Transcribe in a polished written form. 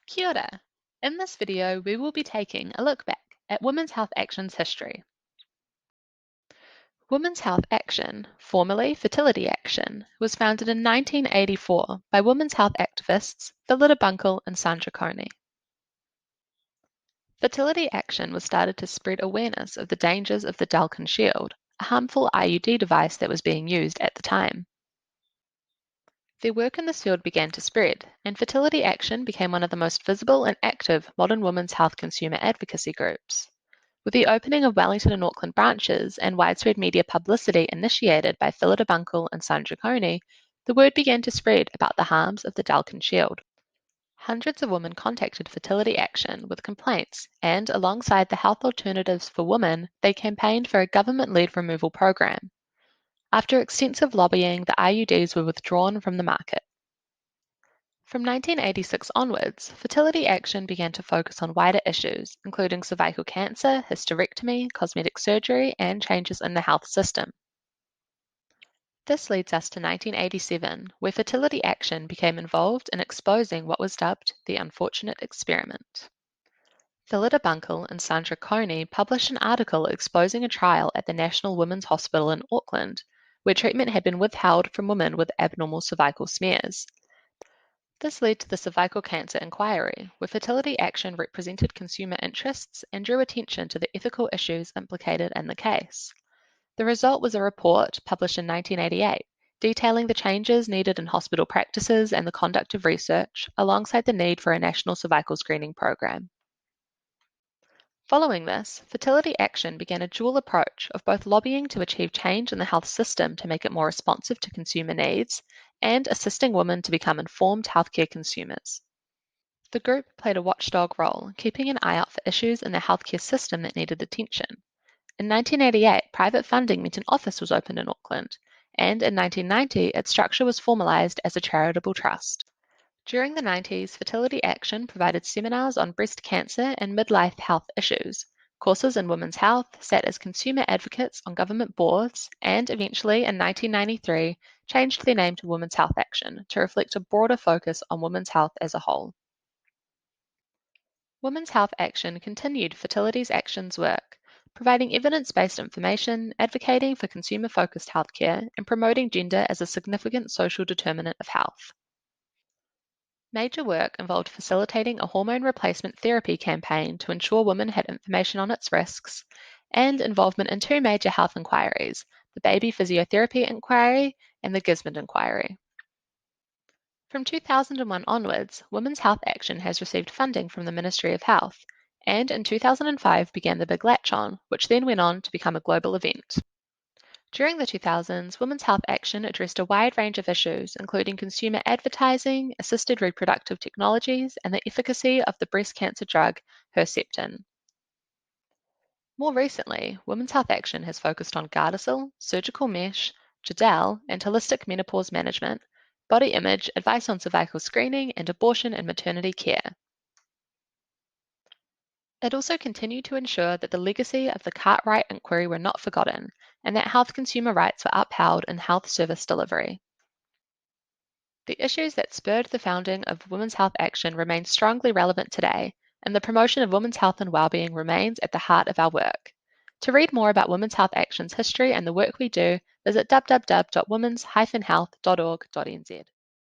Kia ora. In this video, we will be taking a look back at Women's Health Action's history. Women's Health Action, formerly Fertility Action, was founded in 1984 by women's health activists Phillida Bunkle and Sandra Coney. Fertility Action was started to spread awareness of the dangers of the Dalkin Shield, a harmful IUD device that was being used at the time. Their work in this field began to spread, and Fertility Action became one of the most visible and active modern women's health consumer advocacy groups. With the opening of Wellington and Auckland branches and widespread media publicity initiated by Phillida Bunkle and Sandra Coney, the word began to spread about the harms of the Dalkin Shield. Hundreds of women contacted Fertility Action with complaints, and alongside the Health Alternatives for Women, they campaigned for a government-led removal program. After extensive lobbying, the IUDs were withdrawn from the market. From 1986 onwards, Fertility Action began to focus on wider issues, including cervical cancer, hysterectomy, cosmetic surgery, and changes in the health system. This leads us to 1987, where Fertility Action became involved in exposing what was dubbed the unfortunate experiment. Phillida Bunkle and Sandra Coney published an article exposing a trial at the National Women's Hospital in Auckland, where treatment had been withheld from women with abnormal cervical smears. This led to the Cervical Cancer Inquiry, where Fertility Action represented consumer interests and drew attention to the ethical issues implicated in the case. The result was a report published in 1988, detailing the changes needed in hospital practices and the conduct of research, alongside the need for a national cervical screening program. Following this, Fertility Action began a dual approach of both lobbying to achieve change in the health system to make it more responsive to consumer needs and assisting women to become informed healthcare consumers. The group played a watchdog role, keeping an eye out for issues in the healthcare system that needed attention. In 1988, private funding meant an office was opened in Auckland, and in 1990, its structure was formalised as a charitable trust. During the 90s, Fertility Action provided seminars on breast cancer and midlife health issues. Courses in women's health, sat as consumer advocates on government boards, and eventually in 1993 changed their name to Women's Health Action to reflect a broader focus on women's health as a whole. Women's Health Action continued Fertility Action's work, providing evidence-based information, advocating for consumer-focused healthcare, and promoting gender as a significant social determinant of health. Major work involved facilitating a hormone replacement therapy campaign to ensure women had information on its risks, and involvement in two major health inquiries, the Baby Physiotherapy Inquiry and the Gisborne Inquiry. From 2001 onwards, Women's Health Action has received funding from the Ministry of Health, and in 2005 began the Big Latch-On, which then went on to become a global event. During the 2000s, Women's Health Action addressed a wide range of issues, including consumer advertising, assisted reproductive technologies, and the efficacy of the breast cancer drug Herceptin. More recently, Women's Health Action has focused on Gardasil, surgical mesh, Jadel, and holistic menopause management, body image, advice on cervical screening, and abortion and maternity care. It also continued to ensure that the legacy of the Cartwright inquiry were not forgotten, and that health consumer rights were upheld in health service delivery. The issues that spurred the founding of Women's Health Action remain strongly relevant today, and the promotion of women's health and well-being remains at the heart of our work. To read more about Women's Health Action's history and the work we do, visit www.womens-health.org.nz.